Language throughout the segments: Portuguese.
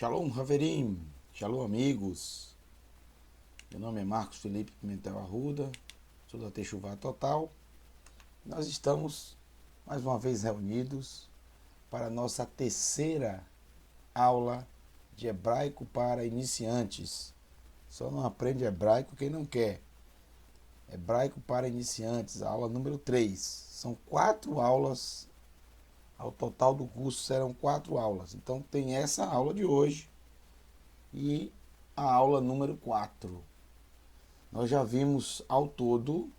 Shalom, Haverim. Shalom, amigos. Meu nome é Marcos Felipe Pimentel Arruda, sou da Techuvá Total. Nós estamos mais uma vez reunidos para a nossa terceira aula de hebraico para iniciantes. Só não aprende hebraico quem não quer. Hebraico para iniciantes, aula número 3. São 4 aulas. Ao total do curso serão 4 aulas. Então tem essa aula de hoje e a aula número 4. Nós já vimos ao todo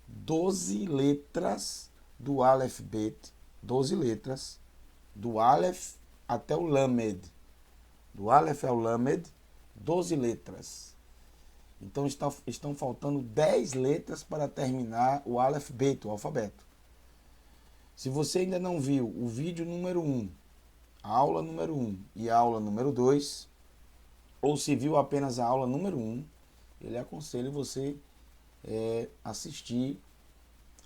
12 letras do Aleph Bet, 12 letras, do Aleph até o Lamed. Do Aleph ao Lamed, 12 letras. Então estão faltando 10 letras para terminar o Aleph Bet, o alfabeto. Se você ainda não viu o vídeo número 1, a aula número 1 e a aula número 2, ou se viu apenas a aula número 1, eu aconselho você assistir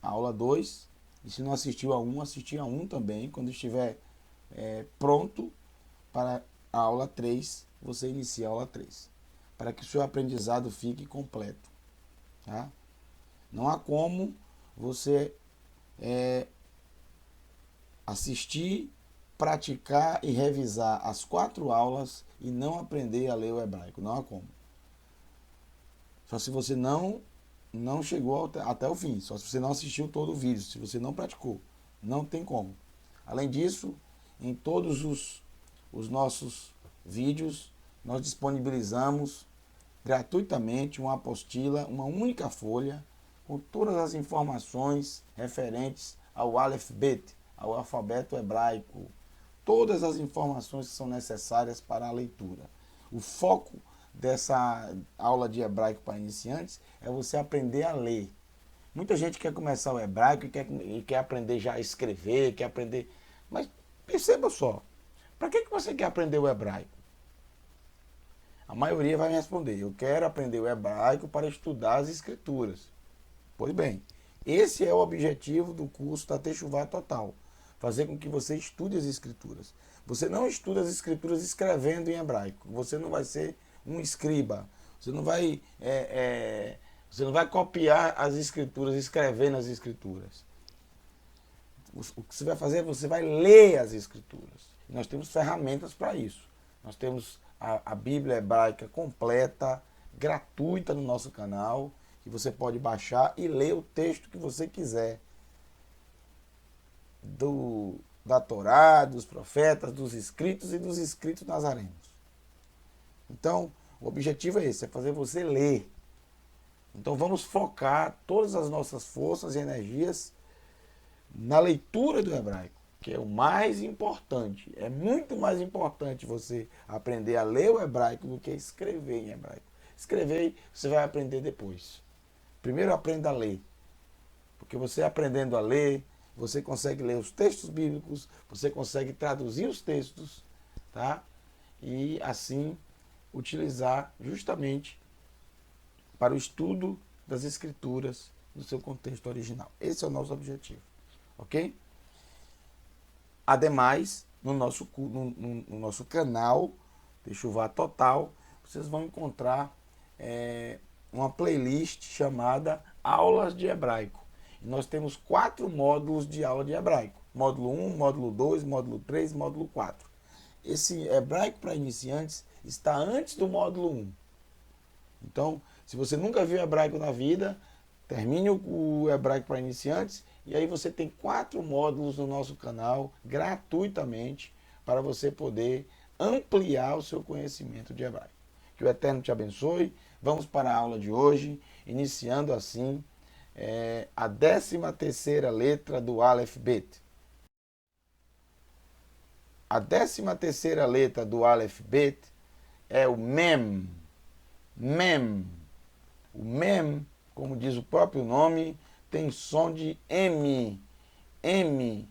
a aula 2. E se não assistiu a 1, assistir a 1 também. Quando estiver pronto para a aula 3, você inicia a aula 3. Para que o seu aprendizado fique completo. Tá? Não há como você assistir, praticar e revisar as 4 aulas e não aprender a ler o hebraico. Não há como. Só se você não chegou até o fim. Só se você não assistiu todo o vídeo. Se você não praticou. Não tem como. Além disso, em todos os nossos vídeos, nós disponibilizamos gratuitamente uma apostila, uma única folha, com todas as informações referentes ao Aleph Bet, ao alfabeto hebraico. Todas as informações que são necessárias para a leitura. O foco dessa aula de hebraico para iniciantes é você aprender a ler. Muita gente quer começar o hebraico e quer aprender já a escrever, quer aprender... Mas perceba só, para que você quer aprender o hebraico? A maioria vai me responder, eu quero aprender o hebraico para estudar as escrituras. Pois bem, esse é o objetivo do curso da Techuvá Total. Fazer com que você estude as escrituras. Você não estuda as escrituras escrevendo em hebraico. Você não vai ser um escriba. Você não vai copiar as escrituras, escrevendo as escrituras. O que você vai fazer é você vai ler as escrituras. E nós temos ferramentas para isso. Nós temos a Bíblia hebraica completa, gratuita no nosso canal, que você pode baixar e ler o texto que você quiser. Da Torá, dos profetas, dos escritos e dos escritos nazarenos. Então, o objetivo é esse, é fazer você ler. Então vamos focar todas as nossas forças e energias na leitura do hebraico, que é o mais importante. É muito mais importante você aprender a ler o hebraico do que escrever em hebraico. Escrever você vai aprender depois. Primeiro aprenda a ler. Porque você aprendendo a ler, você consegue ler os textos bíblicos, você consegue traduzir os textos, tá? E assim utilizar justamente para o estudo das escrituras no seu contexto original. Esse é o nosso objetivo, ok? Ademais, no nosso canal Techuvá Total, vocês vão encontrar uma playlist chamada Aulas de Hebraico. E nós temos 4 módulos de aula de hebraico. Módulo 1, módulo 2, módulo 3, módulo 4. Esse hebraico para iniciantes está antes do módulo 1. Então, se você nunca viu hebraico na vida, termine o hebraico para iniciantes e aí você tem 4 módulos no nosso canal gratuitamente para você poder ampliar o seu conhecimento de hebraico. Que o Eterno te abençoe. Vamos para a aula de hoje, iniciando assim a 13ª letra do Aleph Bet. A 13ª letra do Aleph Bet é o Mem. Mem. O Mem, como diz o próprio nome, tem som de M. M.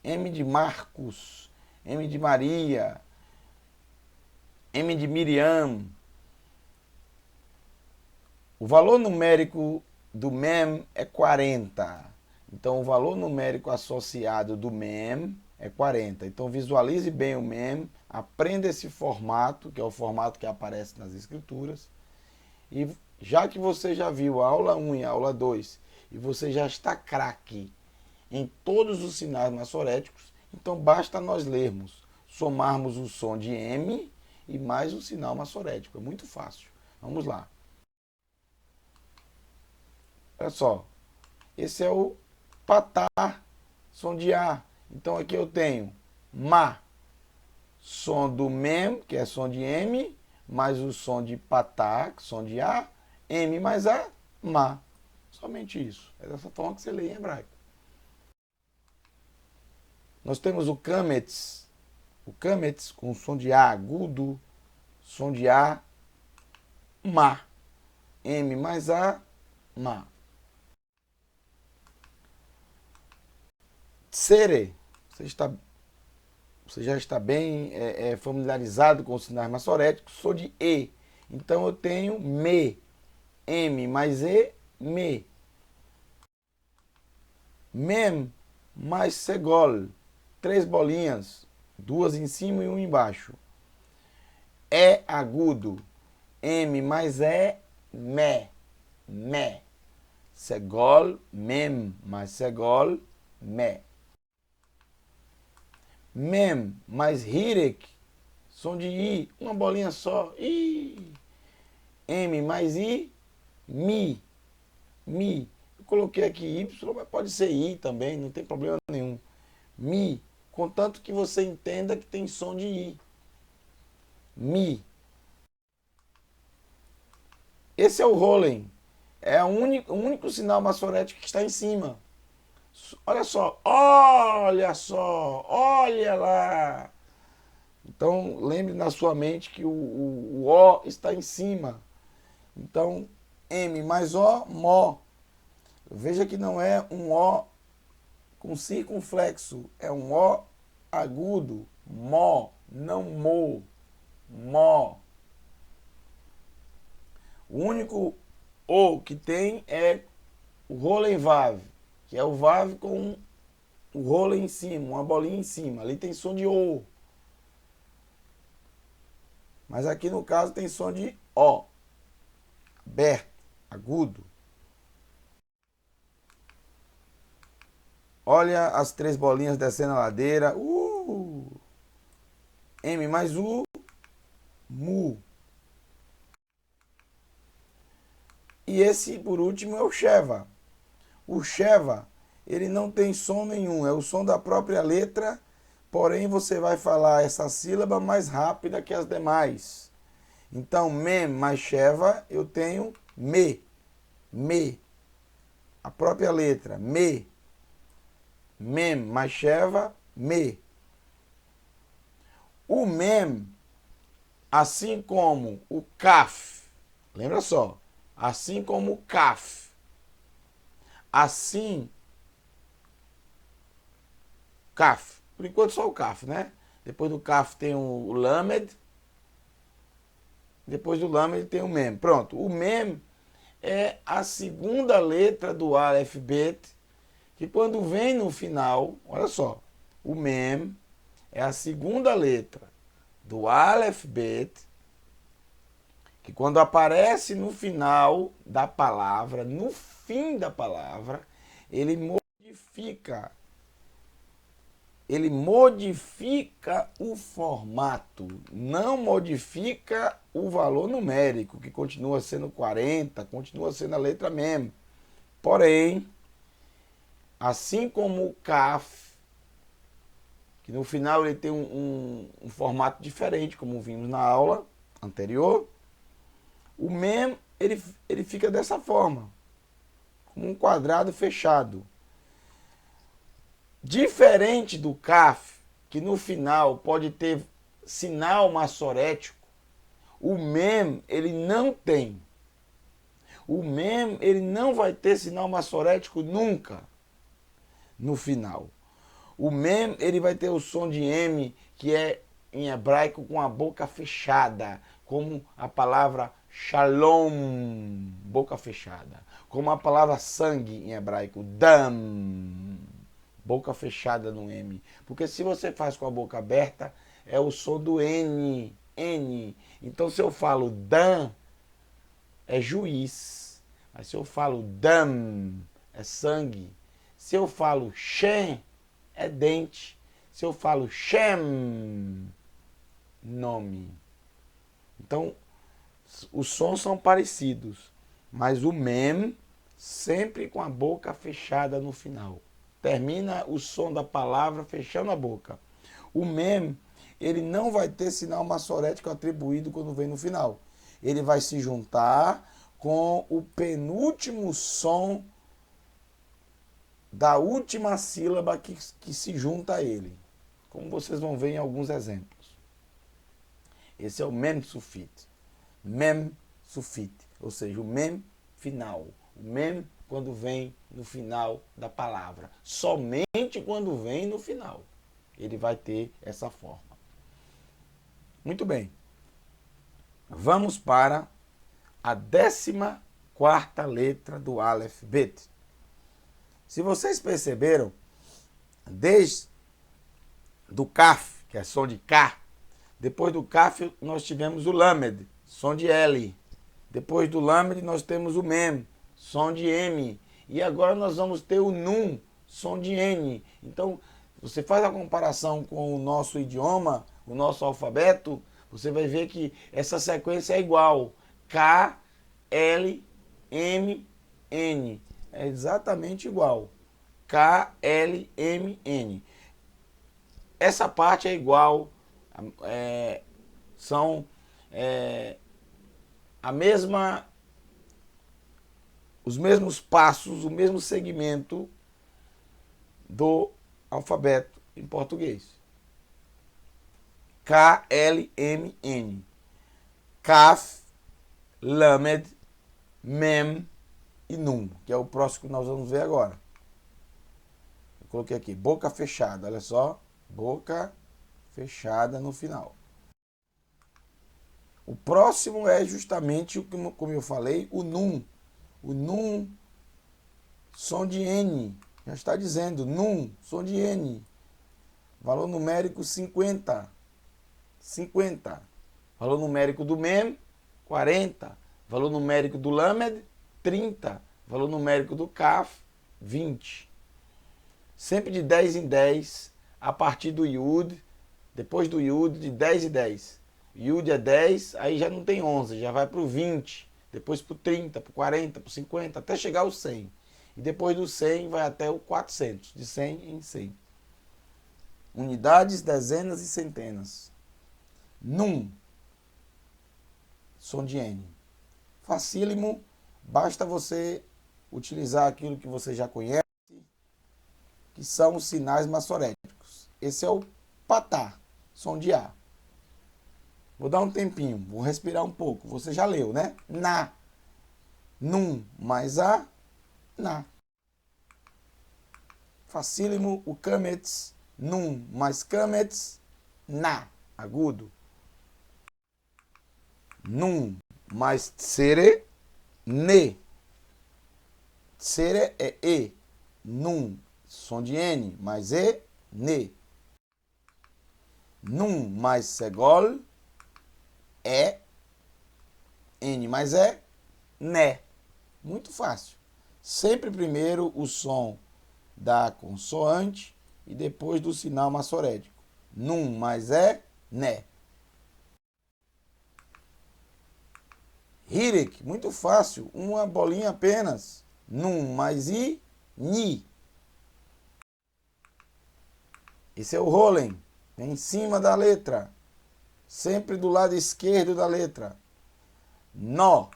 M de Marcos. M de Maria. M de Miriam. O valor numérico do Mem é 40. Então, o valor numérico associado do Mem é 40. Então visualize bem o mem, aprenda esse formato, que é o formato que aparece nas escrituras. E já que você já viu a aula 1 e a aula 2, e você já está craque em todos os sinais massoréticos, então basta nós lermos, somarmos o som de M e mais o sinal massorético. É muito fácil. Vamos lá. Olha só. Esse é o patá, som de A. Então aqui eu tenho Ma, som do mem, que é som de M, mais o som de patá, som de A, M mais A, Ma. Somente isso. É dessa forma que você lê em hebraico. Nós temos o kametz com som de A agudo, som de A, Ma. M mais A, Ma. Tsere, você já está bem familiarizado com os sinais massoréticos, sou de E. Então eu tenho me, M mais E, me. Mem mais segol, 3 bolinhas, 2 em cima e 1 embaixo. É agudo, M mais E, me, me. Segol, mem mais segol, me. Mem mais hirek, som de I, uma bolinha só. I. M mais I, mi. Mi. Eu coloquei aqui Y, mas pode ser I também, não tem problema nenhum. Mi. Contanto que você entenda que tem som de I. Mi. Esse é o Rolen. É o único sinal massorético que está em cima. Olha só, olha lá. Então, lembre na sua mente que o O está em cima. Então, M mais O, Mó. Veja que não é um O com circunflexo, é um O agudo, Mó, não Mo, Mó. O único O que tem é o Rolen Vav, que é o Vav com o Rolen em cima, uma bolinha em cima. Ali tem som de O. Mas aqui no caso tem som de O, aberto, agudo. Olha as 3 bolinhas descendo a ladeira. M mais U, Mu. E esse, por último, é o Sheva. O Sheva, ele não tem som nenhum, é o som da própria letra, porém você vai falar essa sílaba mais rápida que as demais. Então, Mem mais Sheva, eu tenho Me. Me. A própria letra, Me. Mem mais Sheva, Me. O Mem, assim como o Kaf, lembra só, assim como o Kaf, assim, Kaf, por enquanto só o Kaf, né? Depois do Kaf tem o Lamed, depois do Lamed tem o Mem. Pronto, o Mem é a segunda letra do Aleph Bet, que quando vem no final, olha só, o Mem é a segunda letra do Aleph Bet, que quando aparece no final da palavra, no fim da palavra, ele modifica o formato, não modifica o valor numérico, que continua sendo 40, continua sendo a letra Mem. Porém, assim como o Kaf, que no final ele tem um formato diferente, como vimos na aula anterior, o Mem ele fica dessa forma, como um quadrado fechado. Diferente do Kaf, que no final pode ter sinal massorético, o Mem ele não tem. O Mem ele não vai ter sinal massorético nunca no final. O Mem ele vai ter o som de M, que é em hebraico com a boca fechada, como a palavra Shalom, boca fechada. Como a palavra sangue em hebraico, Dam. boca fechada no M. Porque se você faz com a boca aberta, é o som do N. N. Então se eu falo dan, é juiz. Mas se eu falo dam, é sangue. Se eu falo shen, é dente. Se eu falo shem, nome. Então, os sons são parecidos, mas o mem sempre com a boca fechada no final. Termina o som da palavra fechando a boca. O mem, ele não vai ter sinal massorético atribuído quando vem no final. Ele vai se juntar com o penúltimo som da última sílaba que se junta a ele, como vocês vão ver em alguns exemplos. Esse é o mem sufit. Mem sufit, ou seja, o mem final. O mem quando vem no final da palavra. Somente quando vem no final. Ele vai ter essa forma. Muito bem. Vamos para a 14ª letra do Aleph Bet. Se vocês perceberam, desde do Kaf, que é som de K, depois do Kaf nós tivemos o Lamed, som de L. Depois do Lamed nós temos o Mem, som de M. E agora nós vamos ter o Nun, som de N. Então, você faz a comparação com o nosso idioma, o nosso alfabeto, você vai ver que essa sequência é igual. K, L, M, N. É exatamente igual. K, L, M, N. Essa parte é igual. São os mesmos passos, o mesmo segmento do alfabeto em português. K, L, M, N. Kaf, Lamed, Mem e Nun, que é o próximo que nós vamos ver agora. Eu coloquei aqui, boca fechada, olha só, boca fechada no final. O próximo é justamente, como eu falei, o Nun. O Nun, som de N, já está dizendo, Nun, som de N. Valor numérico 50. 50. Valor numérico do Mem, 40. Valor numérico do Lamed, 30. Valor numérico do Kaf, 20. Sempre de 10 em 10, a partir do Yud, depois do Yud, de 10 em 10. Yud é 10, aí já não tem 11, já vai para o 20, depois para o 30, para o 40, para o 50, até chegar ao 100. E depois do 100 vai até o 400, de 100 em 100. Unidades, dezenas e centenas. Nun, som de N. Facílimo, basta você utilizar aquilo que você já conhece, que são os sinais massoréticos. Esse é o patá, som de A. Vou dar um tempinho, vou respirar um pouco. Você já leu, né? Na. Num mais A, na. Facílimo, o kametz. Num mais kametz, na. Agudo. Num mais tsere, ne. Tsere é E. Num, som de N, mais E, ne. Num mais segol, é. N mais E, né. Muito fácil. Sempre primeiro o som da consoante e depois do sinal massorético. Num mais E, né. Hirek, muito fácil. Uma bolinha apenas. Num mais I, ni. Esse é o Rolen. Em cima da letra. Sempre do lado esquerdo da letra. Nó.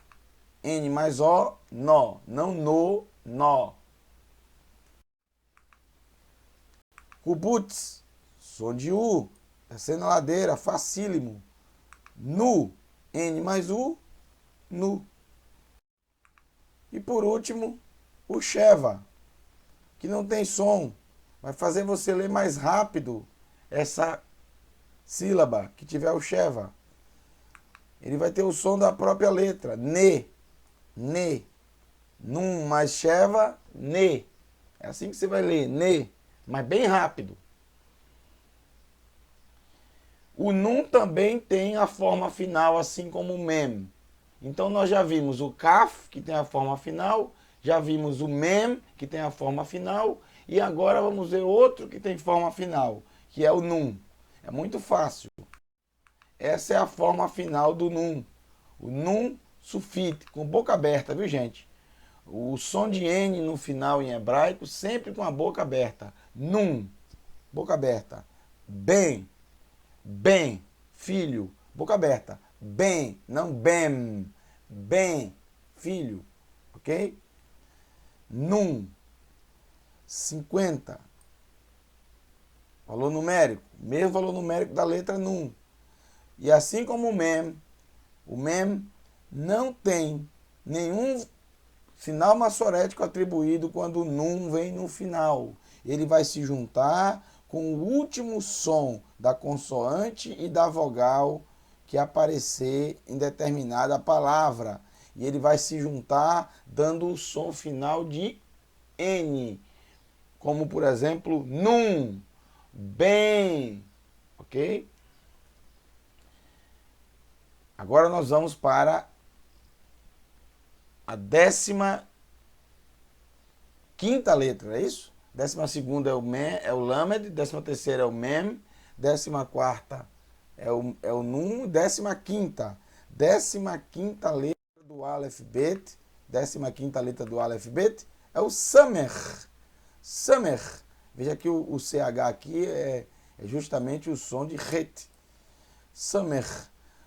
N mais O, nó. Não no, nó. Kubutz. Som de U. Descendo a ladeira. Facílimo. Nu. N mais U, nu. E por último, o Sheva. Que não tem som. Vai fazer você ler mais rápido essa sílaba que tiver o Sheva. Ele vai ter o som da própria letra. Ne. Ne. Num mais Sheva, ne. É assim que você vai ler. Ne. mas bem rápido. O nun também tem a forma final, assim como o mem. Então nós já vimos o kaf, que tem a forma final, já vimos o mem, que tem a forma final, e agora vamos ver outro que tem forma final, que é o nun. É muito fácil. Essa é a forma final do nun. O nun sufite, com boca aberta, viu gente? O som de N no final em hebraico, sempre com a boca aberta. Nun, boca aberta. Bem, bem, filho, boca aberta. Bem, não bem. Bem, filho, ok? Nun, 50. Valor numérico, mesmo valor numérico da letra nun. E assim como o mem não tem nenhum sinal maçorético atribuído quando o nun vem no final. Ele vai se juntar com o último som da consoante e da vogal que aparecer em determinada palavra. E ele vai se juntar dando o som final de N. Como, por exemplo, num, bem, ok? Agora nós vamos para a 15ª letra, é isso? 12ª é o lamed, 13ª é o mem, 14ª é o nun, 15ª letra do Aleph Bet, 15ª letra do Aleph Bet é o samer. Samer. Veja que o CH aqui é justamente o som de het. Samer.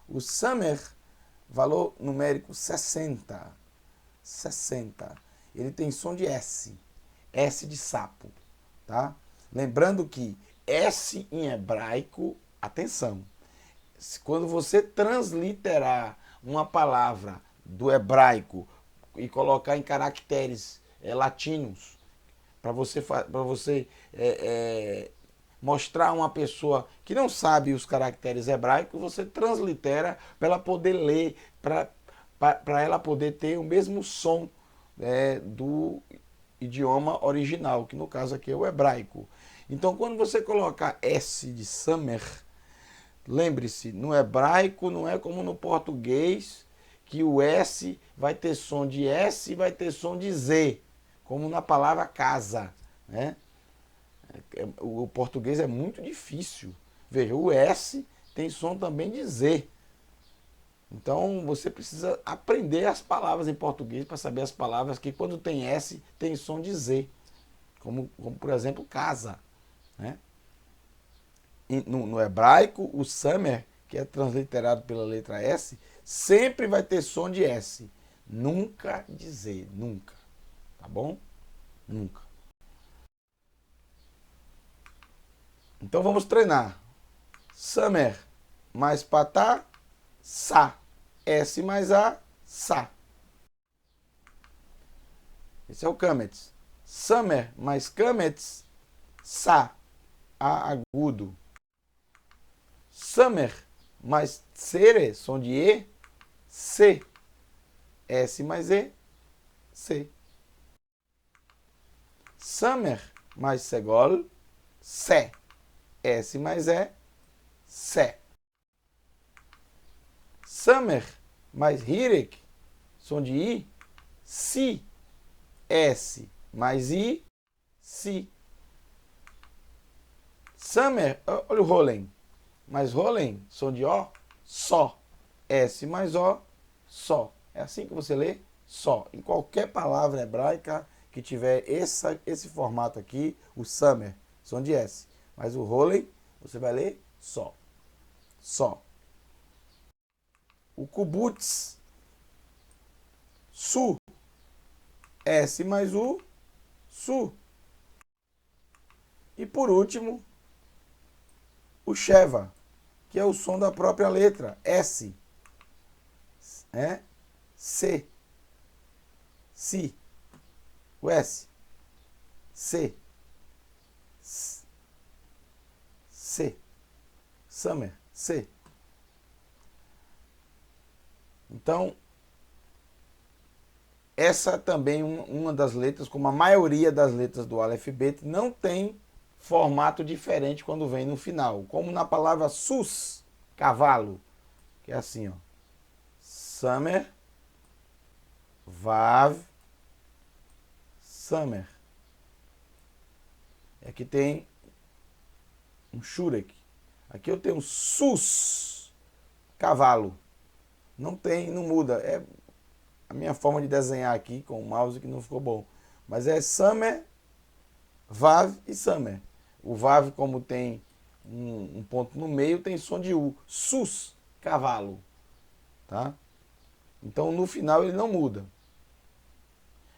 O samer, valor numérico 60. 60. Ele tem som de S. S de sapo. Tá? Lembrando que S em hebraico, atenção, quando você transliterar uma palavra do hebraico e colocar em caracteres latinos, para você mostrar a uma pessoa que não sabe os caracteres hebraicos, você translitera para ela poder ler, para ela poder ter o mesmo som do idioma original, que no caso aqui é o hebraico. Então, quando você coloca S de samer, lembre-se, no hebraico não é como no português, que o S vai ter som de S e vai ter som de Z, como na palavra casa, né? O português é muito difícil. Veja, o S tem som também de Z. Então você precisa aprender as palavras em português para saber as palavras que quando tem S tem som de Z. Como por exemplo, casa, né? No hebraico, o samer, que é transliterado pela letra S, sempre vai ter som de S. Nunca de Z, nunca. Tá bom? Nunca. Então vamos treinar. Samer mais patá, sa. S mais A, sa. Esse é o kametz. Samer mais kametz, sa. A agudo. Samer mais tsere, som de E, C. S mais E, C. Samer mais segol, sé. S mais E, sé. Samer mais hirek, som de I, si. S mais I, si. Samer, olha o rolen. Mais rolen, som de O, só. S mais O, só. É assim que você lê, só. Em qualquer palavra hebraica que tiver esse formato aqui, o samer, som de S. Mas o rolen, você vai ler só. Só. O kubutz, su. S mais U, su. E por último, o sheva, que é o som da própria letra, S. C. Si. O S. C. C. Samer. C. Então, essa também uma das letras, como a maioria das letras do Aleph Bet, não tem formato diferente quando vem no final. Como na palavra sus, cavalo, que é assim, ó. Summer, vav, summer. Aqui tem um shurek. Aqui eu tenho sus, cavalo. Não tem, não muda. É a minha forma de desenhar aqui com o mouse que não ficou bom. Mas é summer, vav e summer. O vav, como tem um ponto no meio, tem som de U. Sus, cavalo. Tá? Então no final ele não muda.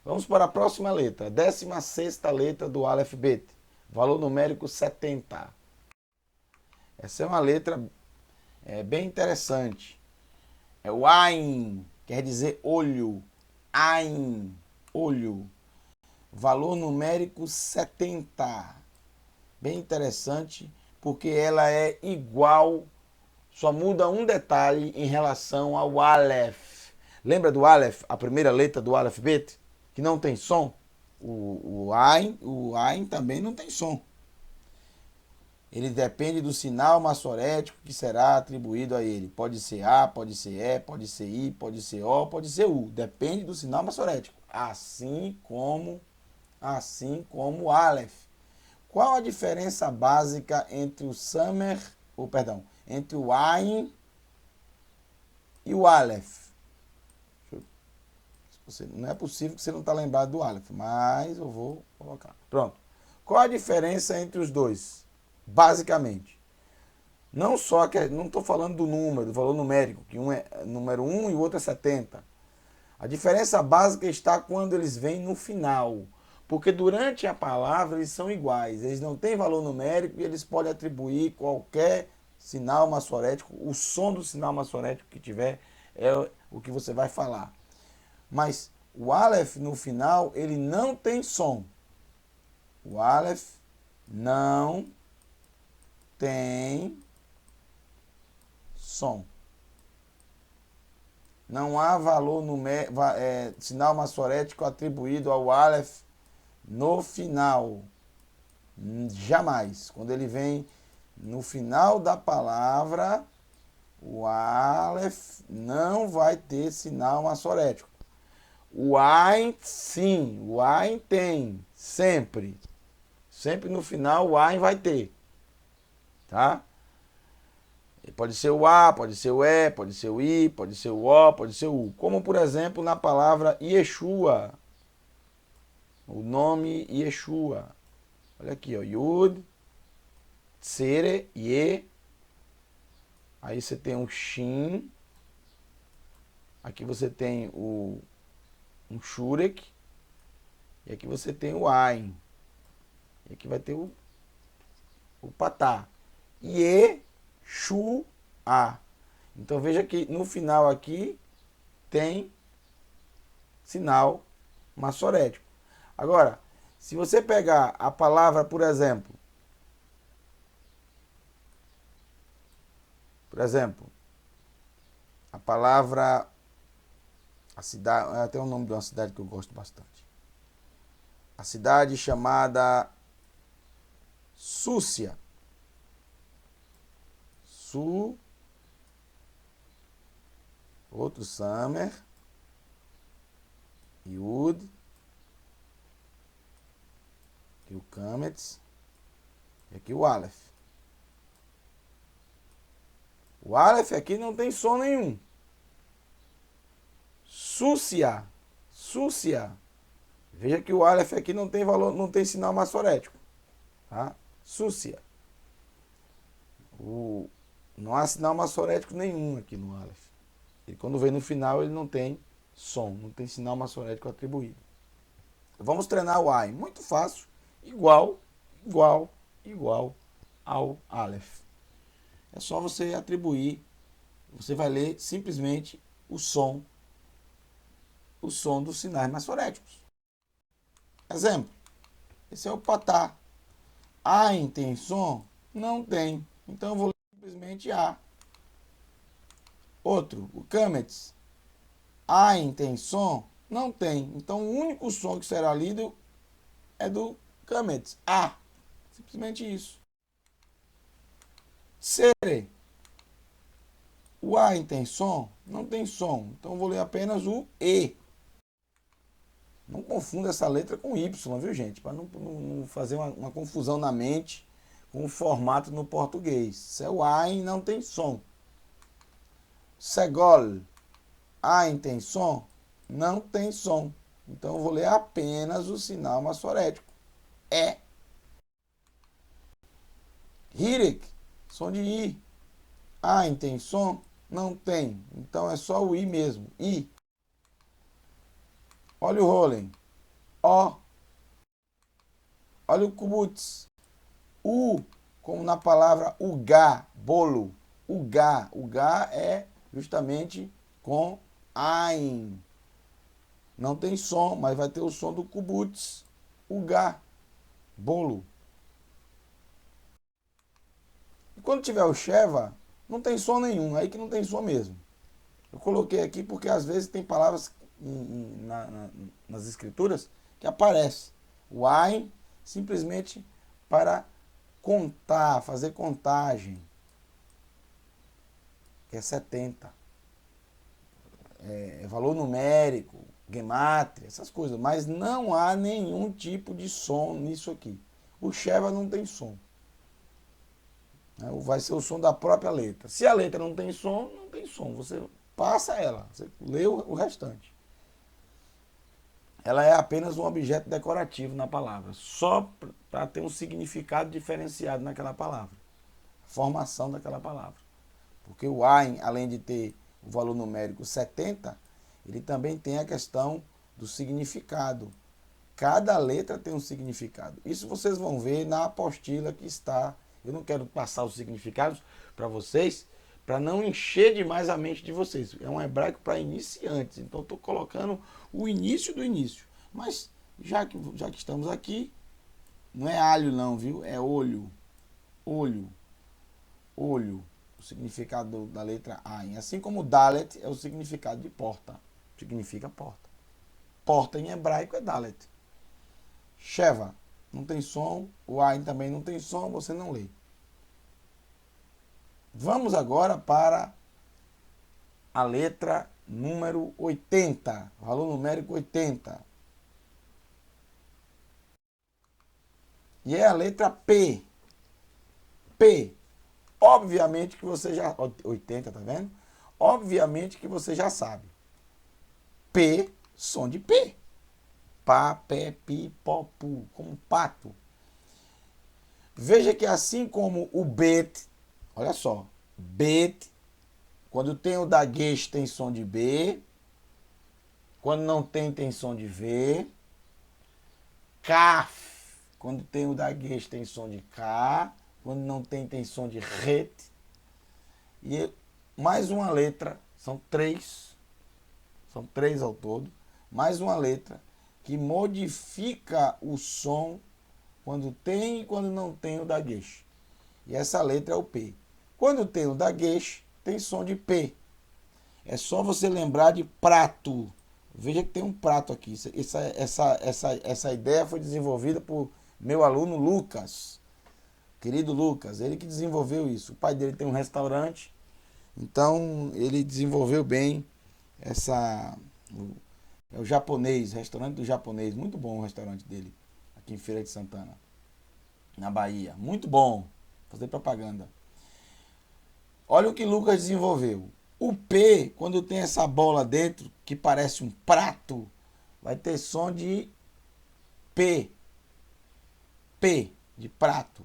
Vamos para a próxima letra. 16ª letra do Aleph Bet. Valor numérico 70. Essa é uma letra bem interessante. É o Ain, quer dizer olho. Ain, olho. Valor numérico 70. Bem interessante, porque ela é igual, só muda um detalhe em relação ao Aleph. Lembra do Aleph, a primeira letra do Aleph Bet, que não tem som? O Ain também não tem som. Ele depende do sinal massorético que será atribuído a ele. Pode ser A, pode ser E, pode ser I, pode ser O, pode ser U. Depende do sinal massorético. Assim como o Aleph. Qual a diferença básica entre o entre o Ain e o Aleph? Não é possível que você não está lembrado do Aleph, mas eu vou colocar. Pronto. Qual a diferença entre os dois? Basicamente. Não estou falando do número, do valor numérico, que um é número 1 e o outro é 70. A diferença básica está quando eles vêm no final. Porque durante a palavra eles são iguais. Eles não têm valor numérico e eles podem atribuir qualquer sinal massorético. O som do sinal massorético que tiver é o que você vai falar. Mas o Aleph no final ele não tem som. O Aleph não tem som. Não há valor sinal massorético atribuído ao Aleph no final. Jamais. Quando ele vem no final da palavra, o Aleph não vai ter sinal massorético. O Ain, sim. O Ain tem. Sempre. Sempre no final o Ain vai ter. Tá? Pode ser o A, pode ser o E, pode ser o I, pode ser o O, pode ser o U. Como, por exemplo, na palavra Yeshua. O nome Yeshua. Olha aqui, ó. Yud, Tsere, Ye. Aí você tem um Shin. Aqui você tem um Shurek. E aqui você tem o Ain. E aqui vai ter o Patá. Ye, Shu, A. Então veja que no final aqui tem sinal massorético. Agora, se você pegar a palavra, por exemplo, a palavra, a cidade, até o nome de uma cidade que eu gosto bastante. A cidade chamada Súcia. Outro Summer, Yud, aqui o Kametz, e aqui o Aleph. O Aleph aqui não tem som nenhum. Súcia. Veja que o Aleph aqui não tem valor, não tem sinal massorético. Tá? Súcia. Não há sinal massorético nenhum aqui no Aleph. E quando vem no final ele não tem som, não tem sinal massorético atribuído. Vamos treinar o Ain. Muito fácil. Igual ao Aleph. É só você atribuir. Você vai ler simplesmente o som dos sinais massoréticos. Exemplo. Esse é o Patá. Ain tem som? Não tem. Então eu vou ler simplesmente A. Outro, o Kametz. Ain tem som? Não tem. Então o único som que será lido é do Kametz, A. Simplesmente isso. C. O A tem som? Não tem som. Então eu vou ler apenas o E. Não confunda essa letra com Y, viu, gente? Para não fazer uma confusão na mente com o formato no português. Se é o A não tem som. Segol. A tem som? Não tem som. Então eu vou ler apenas o sinal maçorético. É. Hirek. Som de I. A tem som? Não tem. Então é só o I mesmo. I. Olha o Rollen. O. Olha o Kubutz. U, como na palavra ugá, bolo. Ugá. Ugá é justamente com ain. Não tem som, mas vai ter o som do Kubutz. Ugá, bolo. E quando tiver o Sheva, não tem som nenhum. Aí que não tem som mesmo. Eu coloquei aqui porque às vezes tem palavras nas escrituras que aparece o ain simplesmente para contar, fazer contagem, que é 70. É valor numérico, gemátria, essas coisas. Mas não há nenhum tipo de som nisso aqui. O Sheva não tem som. Vai ser o som da própria letra. Se a letra não tem som, não tem som. Você passa ela, você lê o restante. Ela é apenas um objeto decorativo na palavra, só para ter um significado diferenciado naquela palavra, a formação daquela palavra. Porque o ain, além de ter o valor numérico 70, ele também tem a questão do significado. Cada letra tem um significado. Isso vocês vão ver na apostila que está. Eu não quero passar os significados para vocês, para não encher demais a mente de vocês. É um hebraico para iniciantes, então estou colocando o início do início. Mas já que estamos aqui, não é alho não, viu? É olho. Olho. Olho. O significado da letra Ain. Assim como Dalet é o significado de porta. Significa porta. Porta em hebraico é Dalet. Sheva. Não tem som. O Ain também não tem som. Você não lê. Vamos agora para a letra número 80. Valor numérico 80. E é a letra P. P. Obviamente que você já... 80, tá vendo? Obviamente que você já sabe. P, som de P. Pá, pé, pi, pó, pu. Como pato. Veja que assim como o bet... Olha só. Bet. Quando tem o daguesh tem som de B. Quando não tem, tem som de V. Kaf. Quando tem o daguesh tem som de K. Quando não tem, tem som de ret. E mais uma letra, são três ao todo, mais uma letra que modifica o som quando tem e quando não tem o daguesh. E essa letra é o P. Quando tem o daguesh, tem som de P. É só você lembrar de prato. Veja que tem um prato aqui. Essa ideia foi desenvolvida por meu aluno Lucas. Querido Lucas, ele que desenvolveu isso. O pai dele tem um restaurante, então ele desenvolveu bem é o japonês, restaurante do japonês. Muito bom o restaurante dele, aqui em Feira de Santana, na Bahia. Muito bom. Vou fazer propaganda. Olha o que Lucas desenvolveu. O P, quando tem essa bola dentro, que parece um prato, vai ter som de P. P, de prato.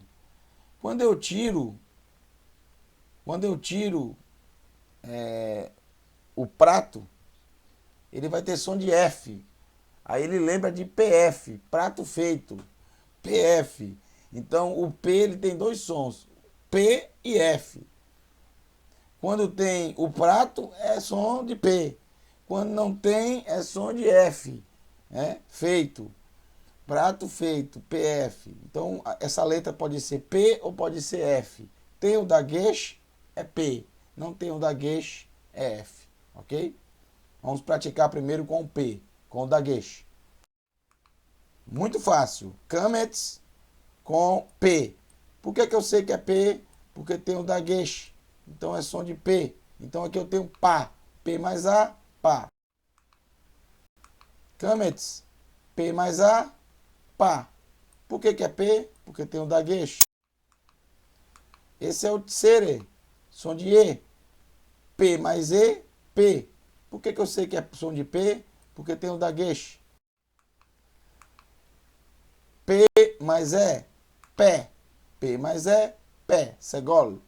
Quando eu tiro o prato, ele vai ter som de F. Aí ele lembra de PF, prato feito. PF. Então o P ele tem dois sons, P e F. Quando tem o prato é som de P. Quando não tem é som de F. Feito. Prato feito, PF. Então, essa letra pode ser P ou pode ser F. Tem o daguesh, é P. Não tem o daguesh, é F. Ok? Vamos praticar primeiro com o P, com o daguesh. Muito fácil. Kametz, com P. Por que eu sei que é P? Porque tem o dagueche. Então é som de P. Então aqui eu tenho pá. P mais A, pá. Câmetes, P mais A, pá. Por que é P? Porque tem o dagueche. Esse é o tsere, som de E. P mais E, P. Por que eu sei que é som de P? Porque tem o dagueche. P mais E, pé. P mais E, pé. Segol.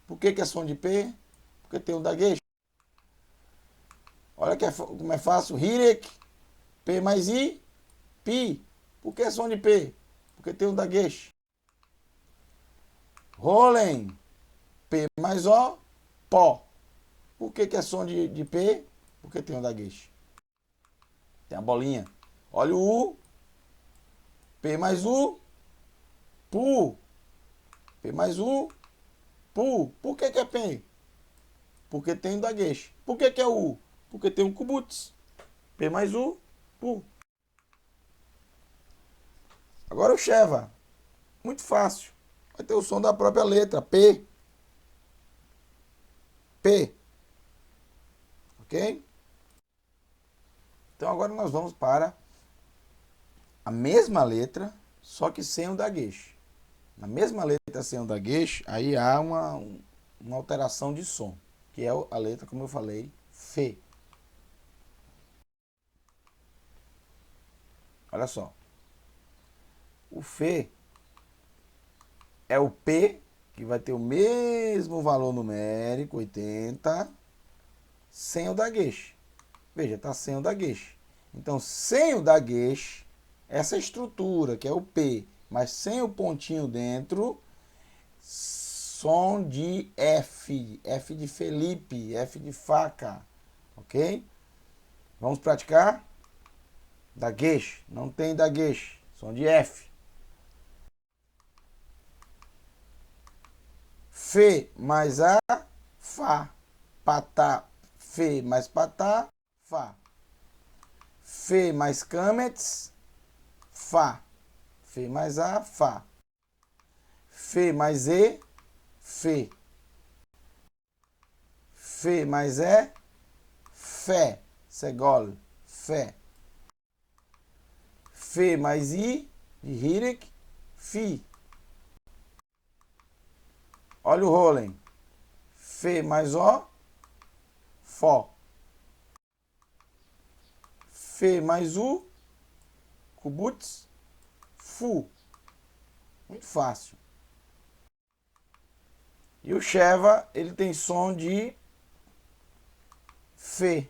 Por que é som de P? Porque tem o dagueche. Olha como é fácil. Hirek, P mais I, pi. Por que é som de P? Porque tem o dagueche. Rolen, P mais O, pó. Por que é som de P? Porque tem o dagueche. Tem a bolinha. Olha o U, P mais U, pu. P mais U, pu. Por que é P? Porque tem o dagueche. Por que é U? Porque tem um kubuts. P mais U, pu. Agora o Sheva. Muito fácil. Vai ter o som da própria letra. P. P. Ok? Então agora nós vamos para a mesma letra, só que sem o dagueche. Na mesma letra sem o dagueche, aí há uma alteração de som, que é a letra, como eu falei, Fê. Olha só. O Fê é o P, que vai ter o mesmo valor numérico, 80, sem o dagueche. Veja, está sem o dagueche. Então, sem o dagueche, essa estrutura, que é o P, mas sem o pontinho dentro, som de F. F de Felipe, F de faca. Ok? Vamos praticar? Dagueche. Não tem dagueche. Som de F. Fê mais A, Fá. Patá, Fê mais Patá, Fá. Fê mais Câmetes, Fá. Fê mais A, Fá. Fê mais E, Fê. Fê mais E, Fé. Segol, Fé. Fê mais I, de Hirek, Fi. Olha o Rolen. Fê mais O, Fó. Fê mais U, Kubuts, Fu. Muito fácil. E o Sheva, ele tem som de Fê.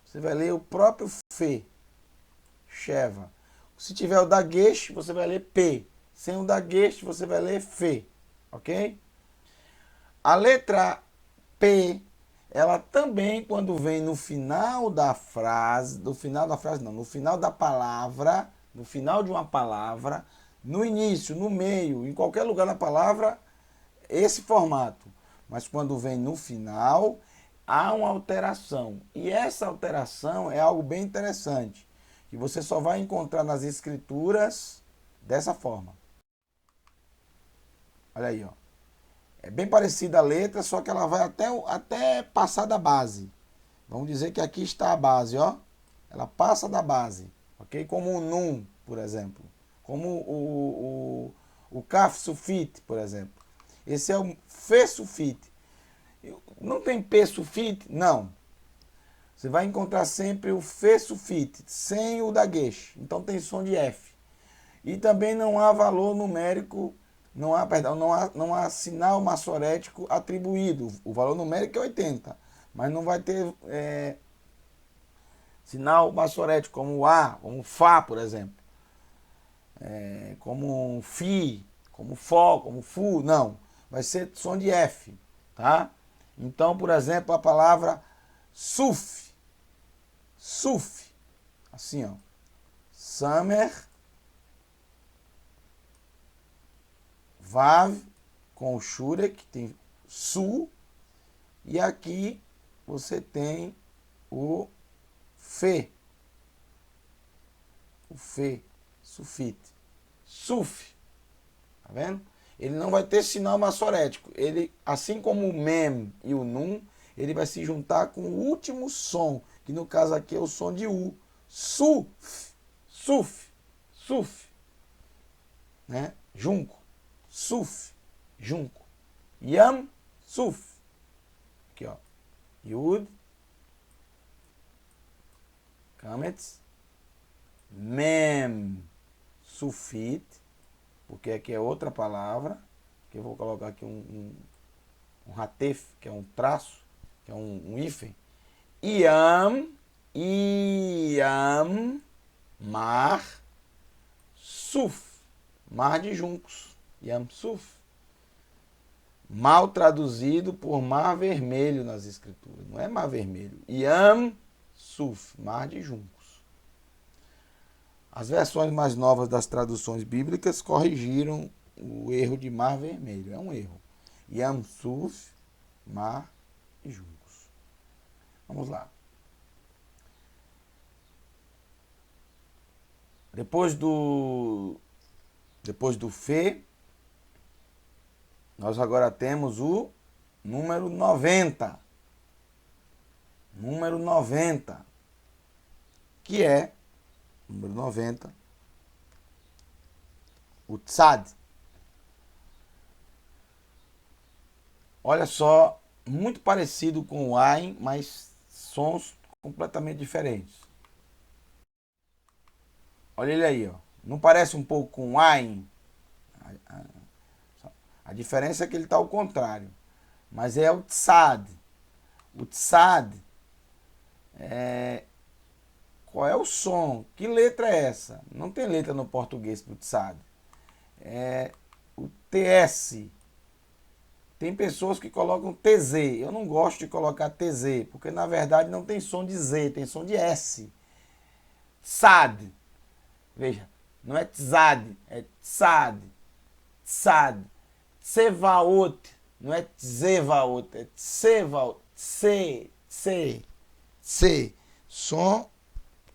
Você vai ler o próprio Fê. Sheva. Se tiver o dagueche, você vai ler P. Sem o dagueche, você vai ler Fê. Ok? A letra P, ela também, quando vem no final da frase, no final da palavra, no final de uma palavra, no início, no meio, em qualquer lugar da palavra, esse formato. Mas quando vem no final, há uma alteração. E essa alteração é algo bem interessante, que você só vai encontrar nas escrituras dessa forma. Olha aí, ó. É bem parecida a letra, só que ela vai até passar da base. Vamos dizer que aqui está a base, ó. Ela passa da base, ok? Como o num, por exemplo. Como o kaf sulfite, por exemplo. Esse é o fe sulfite. Não tem p sulfite? Não. Você vai encontrar sempre o fe sulfite, sem o dagueche. Então tem som de F. E também não há valor numérico, não há sinal massorético atribuído. O valor numérico é 80, mas não vai ter sinal massorético como A, como Fá, por exemplo. Como Fi, como Fó, como Fu, não. Vai ser som de F, tá? Então, por exemplo, a palavra suf, suf, assim, ó. Summer, Vav, com o Shurek, tem Su, e aqui você tem o Fê, o Fê, Sufite, Suf, Tá vendo? Ele não vai ter sinal massorético. Ele, assim como o mem e o nun, ele vai se juntar com o último som, que no caso aqui é o som de U. Suf, suf, suf, né? Junco, suf, junco. Yam, suf. Aqui, ó. Yud, kametz, mem, sufit, porque aqui é outra palavra, que eu vou colocar aqui um ratef, que é um traço, que é um hífen. Iam, mar, suf, mar de juncos. Yam suf. Mal traduzido por mar vermelho nas escrituras. Não é mar vermelho. Yam suf, mar de juncos. As versões mais novas das traduções bíblicas corrigiram o erro de mar vermelho. É um erro. Yam suf, mar de juncos. Vamos lá. Depois do Fê, nós agora temos o número 90. Número 90. Que é, número 90, o tzad. Olha só, muito parecido com o ain, mas sons completamente diferentes. Olha ele aí, ó. Não parece um pouco com o ain? A diferença é que ele está ao contrário. Mas é o tzad. O tzad qual é o som? Que letra é essa? Não tem letra no português para o tzad. É o TS. Tem pessoas que colocam TZ. Eu não gosto de colocar TZ, porque na verdade não tem som de Z, tem som de S. Tzad. Veja, não é tzad, é tzad. Tzad. Tsevaot. Não é tzevaot, é tsevaot. C, C, C. Som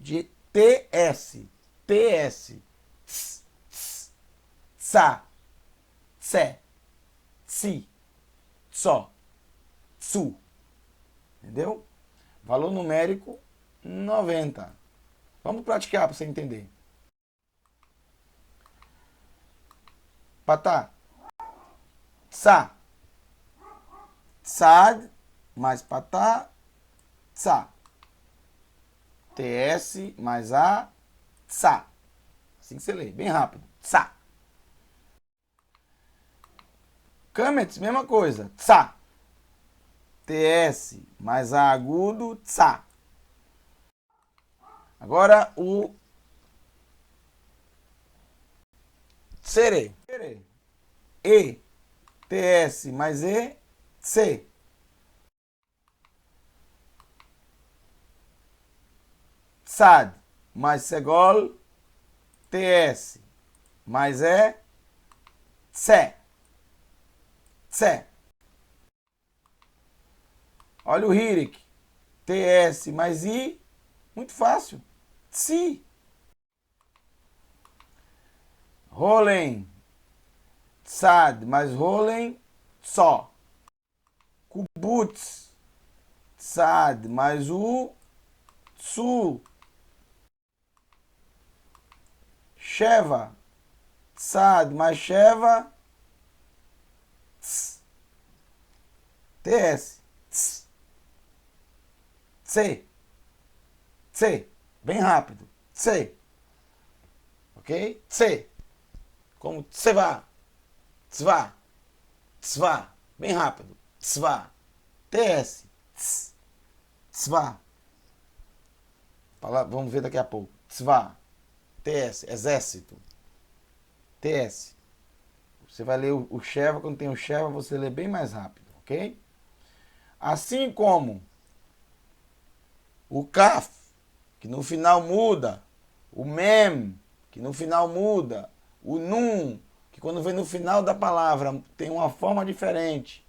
de TS. TS. Ts, ts, tsa, tse, tsi, tso, tsu. Entendeu? Valor numérico 90. Vamos praticar para você entender. Patá. Tsa. Tsad mais patá. Tsa. TS mais A. Tsa. Assim que você lê, bem rápido. Tsa. Kametz, mesma coisa. Tsa. TS mais A agudo. Tsa. Agora o tsere. E. TS mais E. C. Tzad mais segol. TS mais E. Tse. Tse. Olha o Hirik. TS mais I. Muito fácil. Tsi. Rolen. Tzad mais Rolen. Só. Kubutz. Tzad mais U. Tsu. Sheva. Tzad mais Sheva. Tss. TS. Tss. Tse. Tse. Bem rápido. Tse. Ok? Tse. Como tseva. Tzva. Tzva. Bem rápido. Tzva. TS. Tss. Tzva. Vamos ver daqui a pouco. Tzva. TS. Exército. TS. Você vai ler o Sheva. Quando tem o Sheva, você lê bem mais rápido. Ok? Assim como o Kaf, que no final muda. O Mem, que no final muda. O Nun, que quando vem no final da palavra tem uma forma diferente.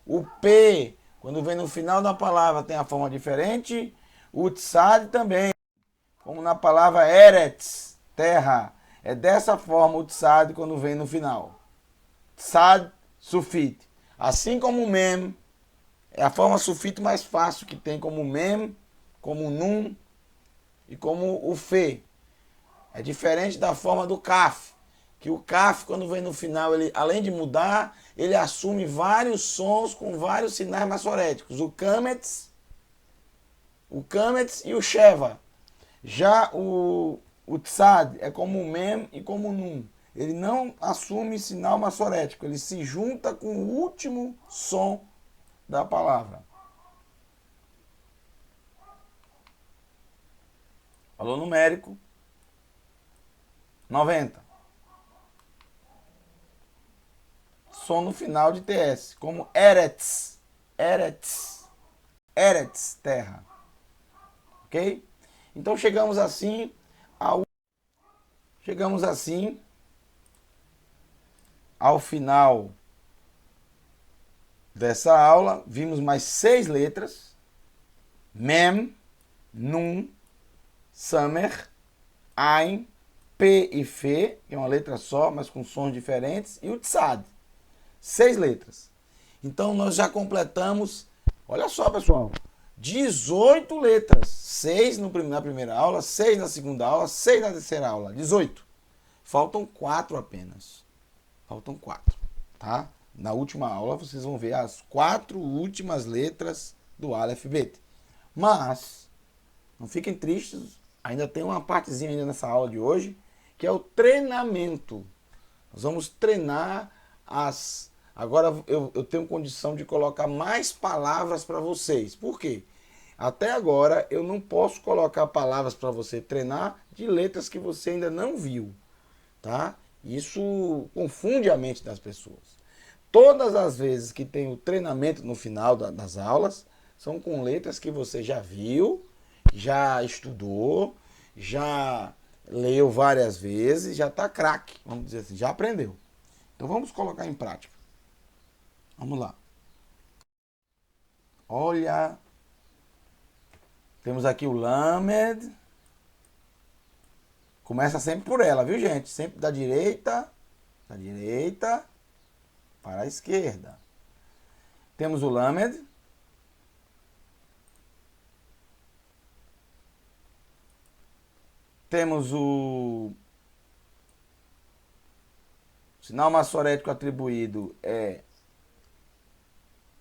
O P, quando vem no final da palavra tem a forma diferente. O Tzad também. Como na palavra Eretz, terra. É dessa forma o Tzad quando vem no final. tzad, sufit. Assim como o mem, é a forma sufit mais fácil que tem, como o mem, como o nun e como o fe. É diferente da forma do kaf, que o kaf, quando vem no final, ele, além de mudar, ele assume vários sons com vários sinais massoréticos. O kametz e o sheva. Já o tzad é como o mem e como o nun. Ele não assume sinal massorético, ele se junta com o último som da palavra. Valor numérico 90. Som no final de TS, como eretz, terra. Ok? Então chegamos assim ao final dessa aula. Vimos mais 6 letras: mem, nun, samer, ain, p e fe, que é uma letra só, mas com sons diferentes, e o tzad. 6 letras. Então nós já completamos, olha só, pessoal, 18 letras. 6 na primeira aula, 6 na segunda aula, 6 na terceira aula. 18. Faltam 4 apenas. Faltam 4, tá? Na última aula vocês vão ver as 4 últimas letras do Aleph Bet. Mas não fiquem tristes, ainda tem uma partezinha ainda nessa aula de hoje, que é o treinamento. Nós vamos treinar as... Agora eu tenho condição de colocar mais palavras para vocês. Por quê? Até agora eu não posso colocar palavras para você treinar de letras que você ainda não viu, tá? Isso confunde a mente das pessoas. Todas as vezes que tem o treinamento no final das aulas, são com letras que você já viu, já estudou, já leu várias vezes, já está craque, vamos dizer assim, já aprendeu. Então vamos colocar em prática. Vamos lá. Olha, temos aqui o Lamed. Começa sempre por ela, viu, gente? Sempre da direita para a esquerda. Temos o Lamed. Temos o sinal massorético atribuído é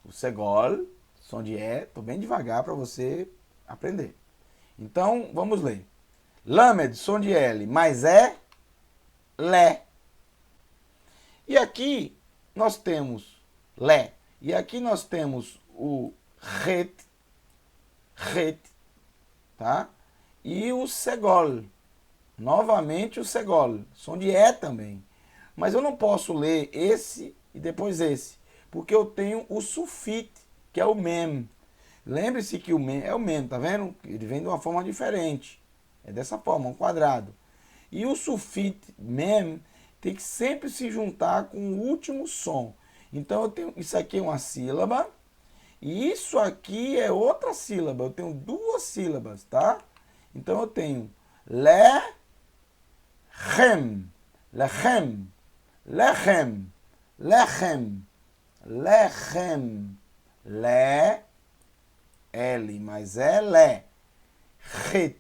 o Segol, som de E. Estou bem devagar para você aprender. Então, vamos ler. Lamed, som de L, mais E, Lé. E aqui nós temos Lé. E aqui nós temos o Ret, tá? E o Segol. Novamente o Segol, som de E também. Mas eu não posso ler esse e depois esse, porque eu tenho o Sufit, que é o Mem. Lembre-se que o Mem é o Mem, tá vendo? Ele vem de uma forma diferente. É dessa forma, um quadrado. E o Sufit Mem tem que sempre se juntar com o último som. Então eu tenho, isso aqui é uma sílaba e isso aqui é outra sílaba. Eu tenho 2 sílabas, tá? Então eu tenho le, chem, lechem, lechem, lechem, lechem, le, L mais E, le, chet,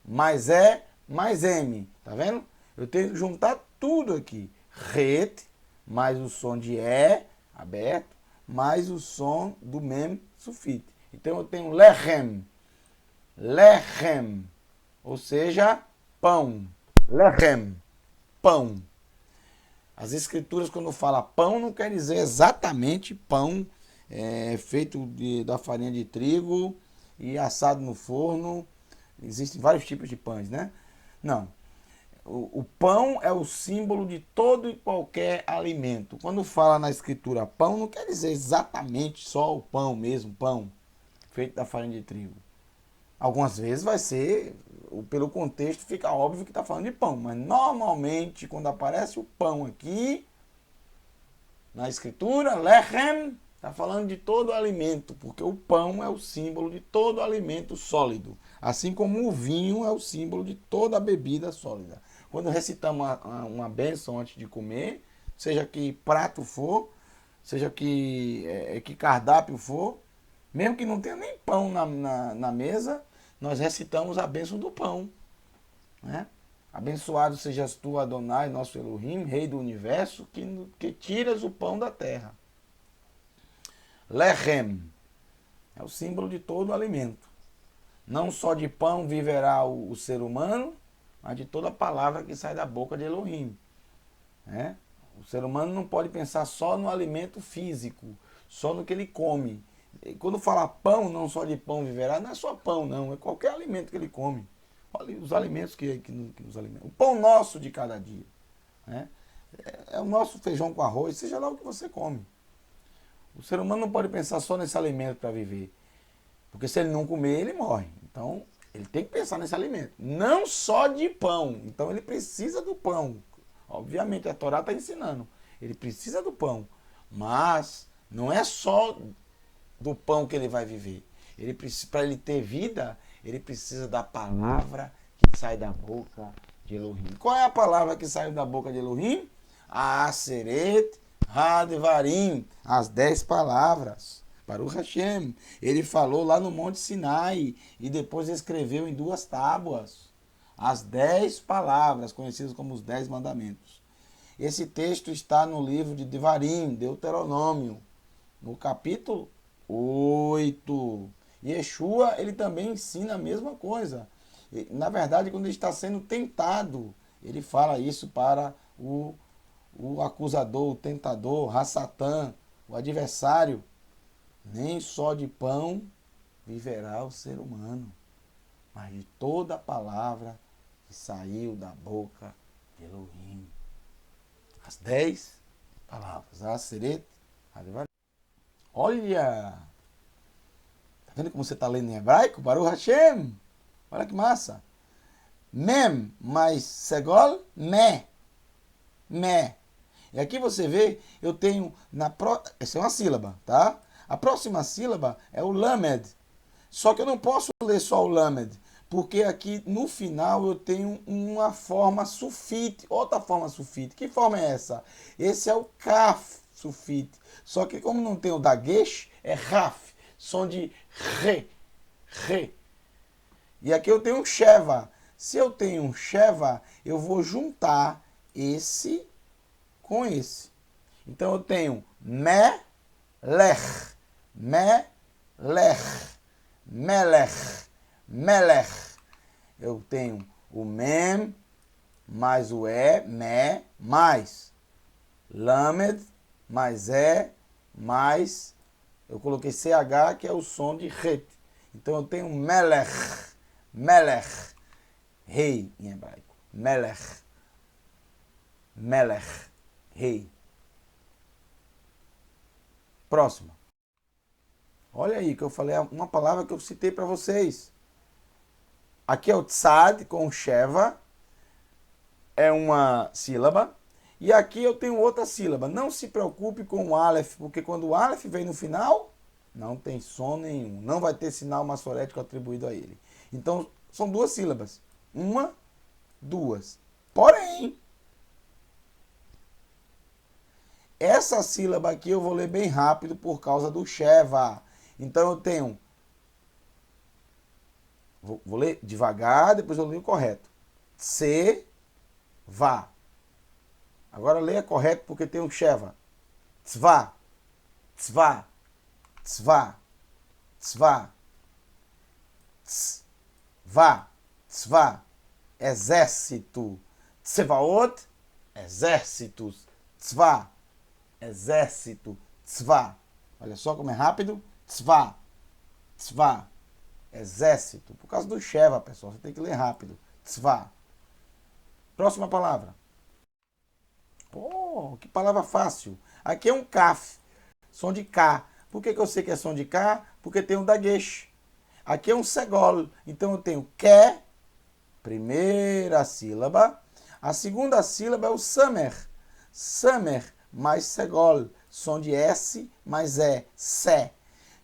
mais E, mais M, tá vendo? Eu tenho que juntar tudo aqui. Ret, mais o som de E, aberto, mais o som do Mem Sufit. Então eu tenho lechem, lechem, ou seja, pão. Lechem, pão. As escrituras, quando fala pão, não quer dizer exatamente pão feito da farinha de trigo e assado no forno. Existem vários tipos de pães, né? Não. O pão é o símbolo de todo e qualquer alimento. Quando fala na escritura pão, não quer dizer exatamente só o pão mesmo, pão feito da farinha de trigo. Algumas vezes vai ser, pelo contexto, fica óbvio que está falando de pão. Mas normalmente, quando aparece o pão aqui, na escritura, lechem, está falando de todo alimento, porque o pão é o símbolo de todo alimento sólido. Assim como o vinho é o símbolo de toda a bebida sólida. Quando recitamos uma bênção antes de comer, seja que prato for, seja que cardápio for, mesmo que não tenha nem pão na mesa, nós recitamos a bênção do pão. Né? Abençoado sejas tu, Adonai, nosso Elohim, Rei do Universo, que tiras o pão da terra. Lechem é o símbolo de todo alimento. Não só de pão viverá o ser humano, mas de toda palavra que sai da boca de Elohim. Né? O ser humano não pode pensar só no alimento físico, só no que ele come. E quando fala pão, não só de pão viverá, não é só pão, não, é qualquer alimento que ele come. Olha os alimentos que nos alimentam. O pão nosso de cada dia. Né? É o nosso feijão com arroz, seja lá o que você come. O ser humano não pode pensar só nesse alimento para viver. Porque se ele não comer, ele morre. Então, ele tem que pensar nesse alimento. Não só de pão. Então, ele precisa do pão. Obviamente, a Torá está ensinando. Ele precisa do pão. Mas não é só do pão que ele vai viver. Para ele ter vida, ele precisa da palavra que sai da boca de Elohim. Qual é a palavra que sai da boca de Elohim? Aseret Hadvarim, as 10 palavras. Baruch Hashem. Ele falou lá no Monte Sinai e depois escreveu em 2 tábuas. As 10 palavras, conhecidas como os 10 mandamentos. Esse texto está no livro de Devarim, Deuteronômio, no capítulo 8. Yeshua, ele também ensina a mesma coisa. Na verdade, quando ele está sendo tentado, ele fala isso para o acusador, o tentador, Hassatã, o adversário. Nem só de pão viverá o ser humano, mas de toda a palavra que saiu da boca de Elohim. As 10 palavras. Aseret, Hadvarim. Olha! Tá vendo como você está lendo em hebraico? Baruch Hashem! Olha que massa! Mem mais segol, me. Me. E aqui você vê, eu tenho essa é uma sílaba, tá? A próxima sílaba é o lamed. Só que eu não posso ler só o lamed, porque aqui no final eu tenho uma forma sulfite, outra forma sulfite. Que forma é essa? Esse é o kaf sulfite. Só que como não tem o dagesh, é raf, som de re, re. E aqui eu tenho um sheva. Se eu tenho um sheva, eu vou juntar esse com esse. Então eu tenho melech, melech, melech, melech. Eu tenho o mem mais o me, mais lamed, mais mais, eu coloquei ch, que é o som de het. Então eu tenho melech, melech, rei em hebraico, melech, melech, rei. Próxima. Olha aí que eu falei uma palavra que eu citei para vocês. Aqui é o tzad com o sheva, é uma sílaba. E aqui eu tenho outra sílaba. Não se preocupe com o aleph, porque quando o aleph vem no final, não tem som nenhum. Não vai ter sinal massorético atribuído a ele. Então, são 2 sílabas. 1, 2. Porém, essa sílaba aqui eu vou ler bem rápido por causa do sheva. Então eu tenho... Vou ler devagar, depois eu leio o correto. Tseva. Agora leia correto porque tem um sheva. Tzva. Tzva. Tzva. Tzva. Tzva. Tzva. Exército. Tsevaot. Exércitos. Tzva. Exército. Tzva. Olha só como é rápido. Tzva. Tzva. Exército. Por causa do sheva, pessoal. Você tem que ler rápido. Tzva. Próxima palavra. Pô, que palavra fácil. Aqui é um kaf. Som de K. Por que eu sei que é som de K? Porque tem um dagesh. Aqui é um segol. Então eu tenho que, primeira sílaba. A segunda sílaba é o samer. Samer mais segol. Som de S mais E. Sé.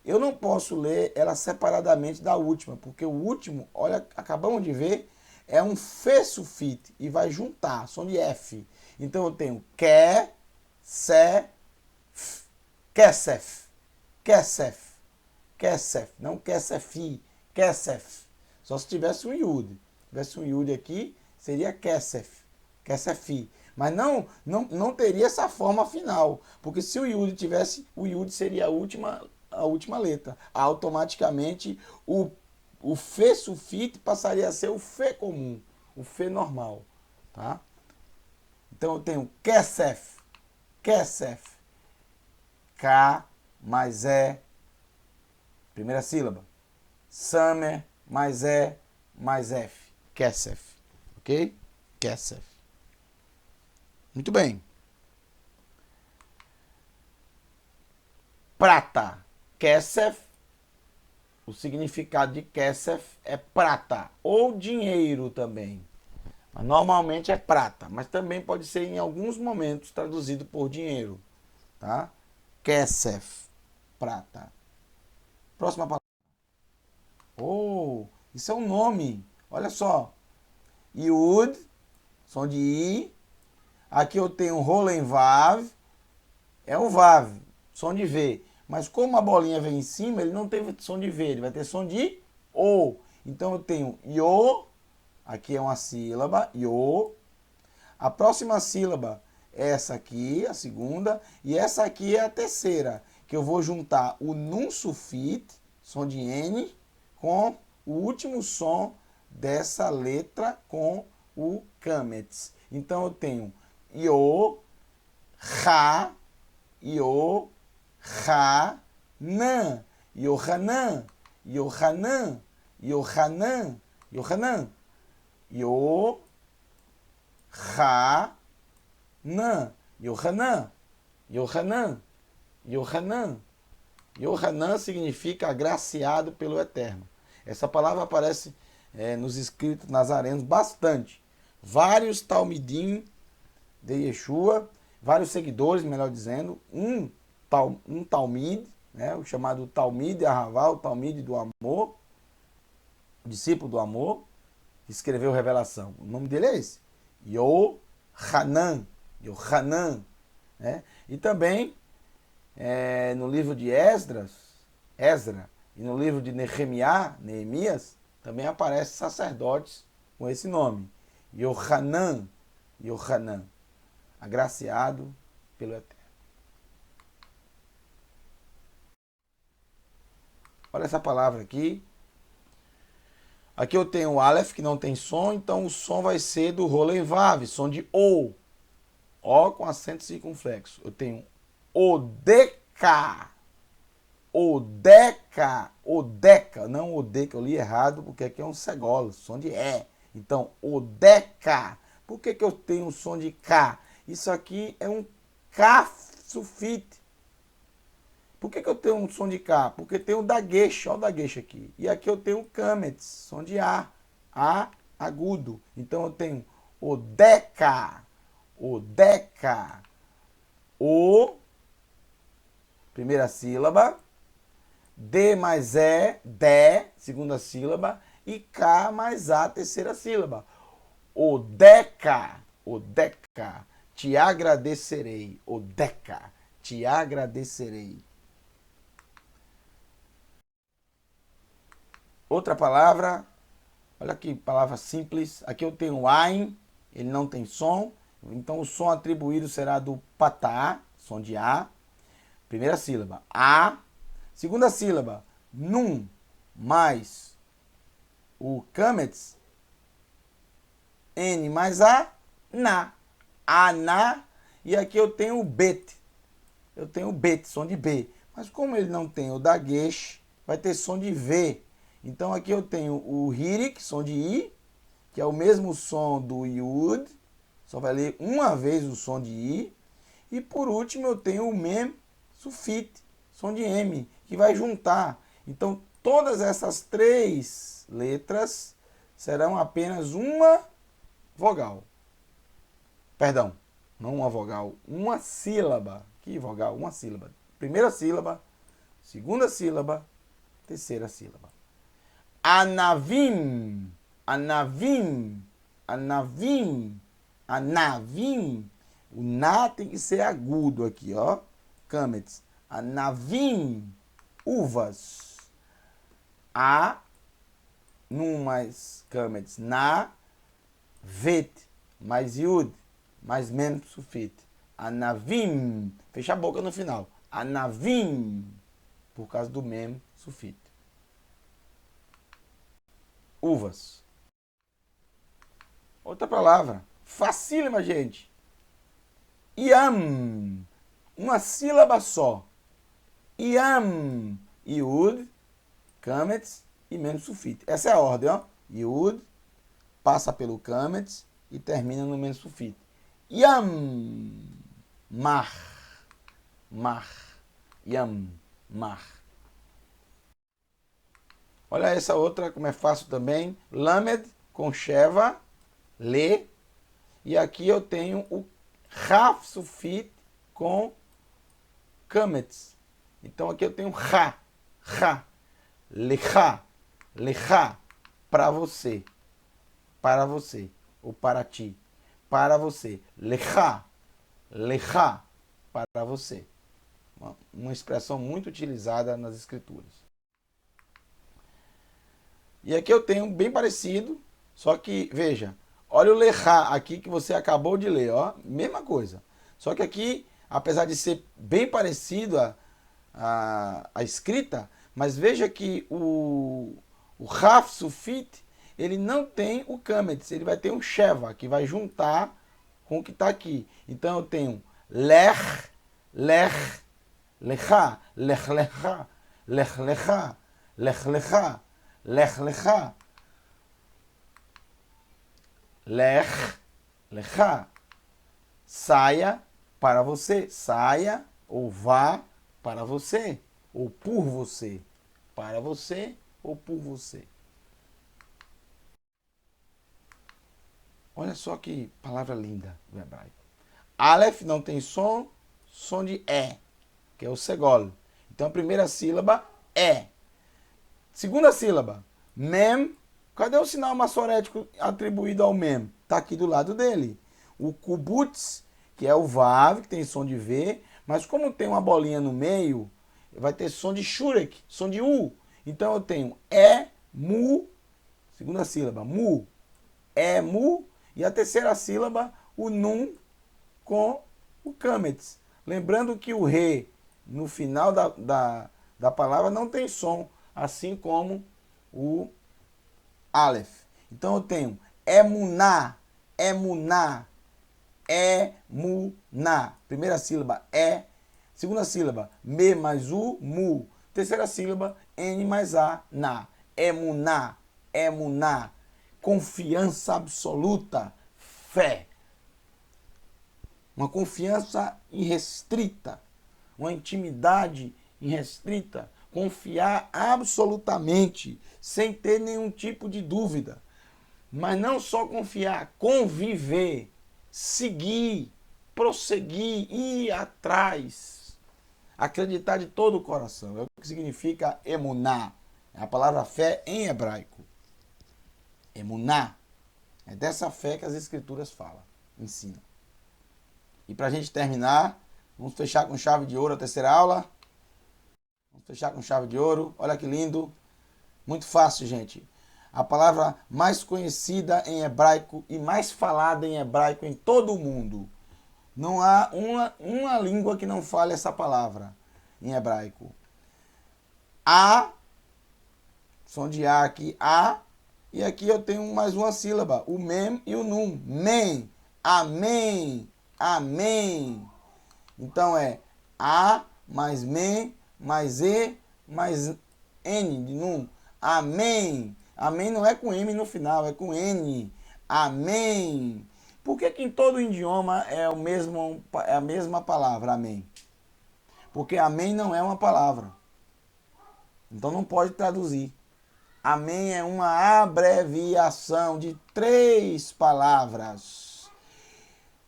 Eu não posso ler ela separadamente da última, porque o último, olha, acabamos de ver, é um fe sulfite e vai juntar, som de F. Então eu tenho que, se, f, kesef, kesef, kesef, não kesefi, kesef. Só se tivesse um yud. Se tivesse um yud aqui, seria kesef, kesefi. Mas não teria essa forma final, porque se o yud tivesse, o yud seria a última letra. Automaticamente o fê sulfite passaria a ser o fê comum, o fê normal, tá? Então eu tenho kesef, kesef, K mais E, primeira sílaba. Samer mais E mais F, kesef, ok? Kesef. Muito bem. Prata, kesef. O significado de kesef é prata ou dinheiro também. Mas normalmente é prata, mas também pode ser em alguns momentos traduzido por dinheiro, tá? Kesef, prata. Próxima palavra. Oh, isso é um nome. Olha só. Yud, som de I. Aqui eu tenho Rolen Vav. É o Vav, som de V. Mas como a bolinha vem em cima, ele não tem som de V, ele vai ter som de O. Então eu tenho Yo, aqui é uma sílaba, Yo. A próxima sílaba é essa aqui, a segunda. E essa aqui é a terceira, que eu vou juntar o Nun sulfite, som de N, com o último som dessa letra com o Kametz. Então eu tenho Yo, Ra, Yo, Ra, Nan, Yohanan, Yohanan, Yohanan, Yohanan, Yo, Ra, Nan, Yohanan, Yohanan, Yohanan. Yohanan significa agraciado pelo Eterno. Essa palavra aparece nos escritos nazarenos bastante. Vários talmidim de Yeshua, vários seguidores, melhor dizendo, um talmid, né, o chamado Talmid Ahavá, o Talmid do amor, o discípulo do amor, escreveu Revelação. O nome dele é esse, Yohanan, Yohanan, né? E também no livro de Ezra, e no livro de Neemias, também aparecem sacerdotes com esse nome, Yohanan, Yohanan, agraciado pelo Eterno. Olha essa palavra aqui. Aqui eu tenho o Aleph, que não tem som, então o som vai ser do Rolen Vav, som de O. O com acento circunflexo. Eu tenho Odeca. Odeca. Odeca. Não Odeca, eu li errado, porque aqui é um segolo, som de E. Então, Odeca. Por que eu tenho o som de K? Isso aqui é um K sulfite. Por que eu tenho um som de K? Porque tem o dagesh, olha o dagesh aqui. E aqui eu tenho o kametz, som de A agudo. Então eu tenho Odeca, Odeca, O, primeira sílaba, D mais E, D, segunda sílaba, e K mais A, terceira sílaba. Odeca, Odeca, te agradecerei, Odeca, te agradecerei. Outra palavra, olha que palavra simples. Aqui eu tenho Ain, ele não tem som. Então o som atribuído será do patá, som de A. Primeira sílaba, A. Segunda sílaba, Num, mais o Kametz, N mais A, Na. Ana. E aqui eu tenho o Bet. Eu tenho o Bet, som de B. Mas como ele não tem o dagesh, vai ter som de V. Então aqui eu tenho o Hirik, som de I, que é o mesmo som do Yud, só vai ler uma vez o som de I. E por último eu tenho o Mem sulfite, som de M, que vai juntar. Então todas essas três letras serão apenas uma vogal. Perdão, não uma vogal, uma sílaba. Que vogal? Uma sílaba. Primeira sílaba, segunda sílaba, terceira sílaba. Anavim, Anavim, Anavim, Anavim. O na tem que ser agudo aqui, ó. Kametz. Anavim, uvas. A, num mais kametz. Na, vet, mais yud, mais mem sufit. Anavim, fecha a boca no final. Anavim, por causa do mem sufit. Uvas. Outra palavra, facílima, gente. Yam, uma sílaba só. Yam, Yud, Kametz e mem sufit. Essa é a ordem, ó. Yud, passa pelo Kametz e termina no mem sufit. Yam, Mar, Mar, Yam, Mar. Olha essa outra, como é fácil também. Lamed com Sheva, Le. E aqui eu tenho o Raf sufit com Kametz. Então aqui eu tenho Ra, Ra, Lecha, Lecha, para você, ou para ti, para você. Lecha, Lecha, para você. Uma expressão muito utilizada nas escrituras. E aqui eu tenho bem parecido, só que, veja, olha o Lecha aqui que você acabou de ler, ó, mesma coisa. Só que aqui, apesar de ser bem parecido a escrita, mas veja que o Raf Sufit, ele não tem o Kametz, ele vai ter um Sheva, que vai juntar com o que está aqui. Então eu tenho Lech, Lech, Lecha, Lech Lecha, Lech Lecha, Lech Lecha, Lech Lecha, Lech Lecha, saia para você, saia ou vá para você, ou por você, para você ou por você. Olha só que palavra linda do hebraico. Aleph não tem som de E, que é o segol. Então a primeira sílaba é. Segunda sílaba, mem. Cadê o sinal massorético atribuído ao mem? Está aqui do lado dele. O kubutz, que é o vav, que tem som de V, mas como tem uma bolinha no meio, vai ter som de shurek, som de U. Então eu tenho mu, segunda sílaba, mu, mu, e a terceira sílaba, o nun com o kametz. Lembrando que o re, no final da palavra, não tem som, assim como o aleph. Então eu tenho emuná, emuná, emuná. Primeira sílaba, segunda sílaba, me mais u, mu. Terceira sílaba, n mais a, na. Emuná, emuná. Confiança absoluta, fé. Uma confiança irrestrita, uma intimidade irrestrita. Confiar absolutamente, sem ter nenhum tipo de dúvida. Mas não só confiar, conviver, seguir, prosseguir, ir atrás. Acreditar de todo o coração. É o que significa emuná. É a palavra fé em hebraico. Emuná. É dessa fé que as escrituras falam, ensinam. E para a gente terminar, vamos fechar com chave de ouro a terceira aula. Vamos fechar com chave de ouro. Olha que lindo. Muito fácil, gente. A palavra mais conhecida em hebraico e mais falada em hebraico em todo o mundo. Não há uma língua que não fale essa palavra em hebraico. A, som de A aqui, A. E aqui eu tenho mais uma sílaba, o mem e o num. Mem, amém, amém. Então é A mais mem, mais E, mais N de num. Amém. Amém não é com M no final, é com N. Amém. Por que em todo idioma é a mesma palavra, amém? Porque amém não é uma palavra. Então não pode traduzir. Amém é uma abreviação de 3 palavras.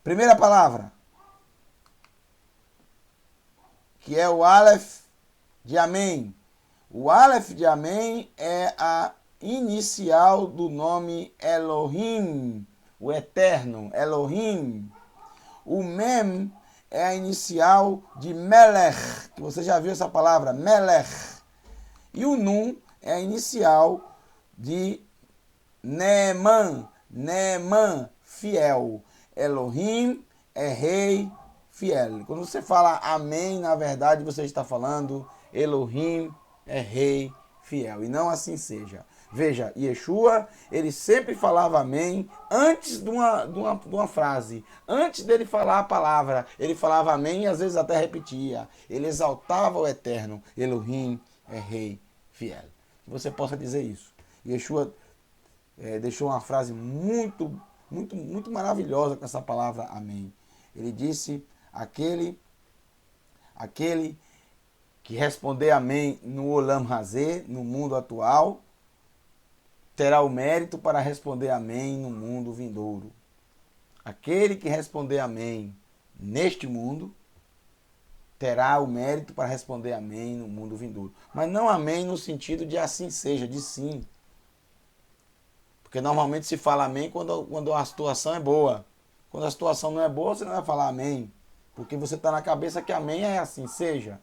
Primeira palavra, que é o Aleph de amém. O Aleph de amém é a inicial do nome Elohim, o eterno, Elohim. O Mem é a inicial de Melech, que você já viu essa palavra, Melech. E o Nun é a inicial de Neeman, Neeman, fiel. Elohim é rei fiel. Quando você fala amém, na verdade você está falando Elohim é rei fiel. E não assim seja. Veja, Yeshua, ele sempre falava amém antes de uma frase. Antes dele falar a palavra, ele falava amém e às vezes até repetia. Ele exaltava o eterno. Elohim é rei fiel. Que você possa dizer isso. Yeshua deixou uma frase muito maravilhosa com essa palavra amém. Ele disse, aquele que responder amém no Olam Hazé, no mundo atual, terá o mérito para responder amém no mundo vindouro. Aquele que responder amém neste mundo, terá o mérito para responder amém no mundo vindouro. Mas não amém no sentido de assim seja, de sim. Porque normalmente se fala amém quando a situação é boa. Quando a situação não é boa, você não vai falar amém. Porque você está na cabeça que amém é assim, seja.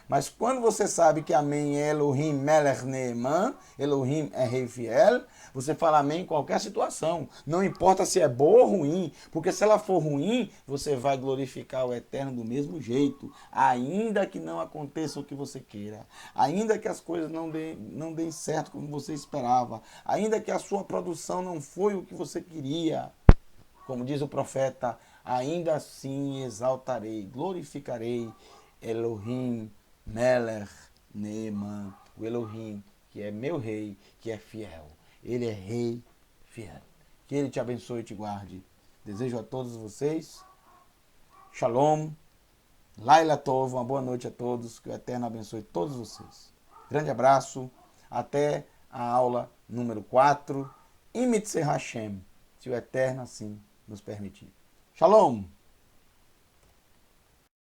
Mas quando você sabe que amém é Elohim Melech Neeman, Elohim é rei fiel, você fala amém em qualquer situação. Não importa se é boa ou ruim, porque se ela for ruim, você vai glorificar o Eterno do mesmo jeito, ainda que não aconteça o que você queira, ainda que as coisas não deem certo como você esperava, ainda que a sua produção não foi o que você queria. Como diz o profeta, ainda assim exaltarei, glorificarei Elohim Melech Neeman, o Elohim, que é meu rei, que é fiel. Ele é rei fiel. Que ele te abençoe e te guarde. Desejo a todos vocês Shalom, Laila Tov, uma boa noite a todos. Que o Eterno abençoe todos vocês. Grande abraço. Até a aula número 4. Imitse Hashem, se o Eterno assim nos permitir. Shalom.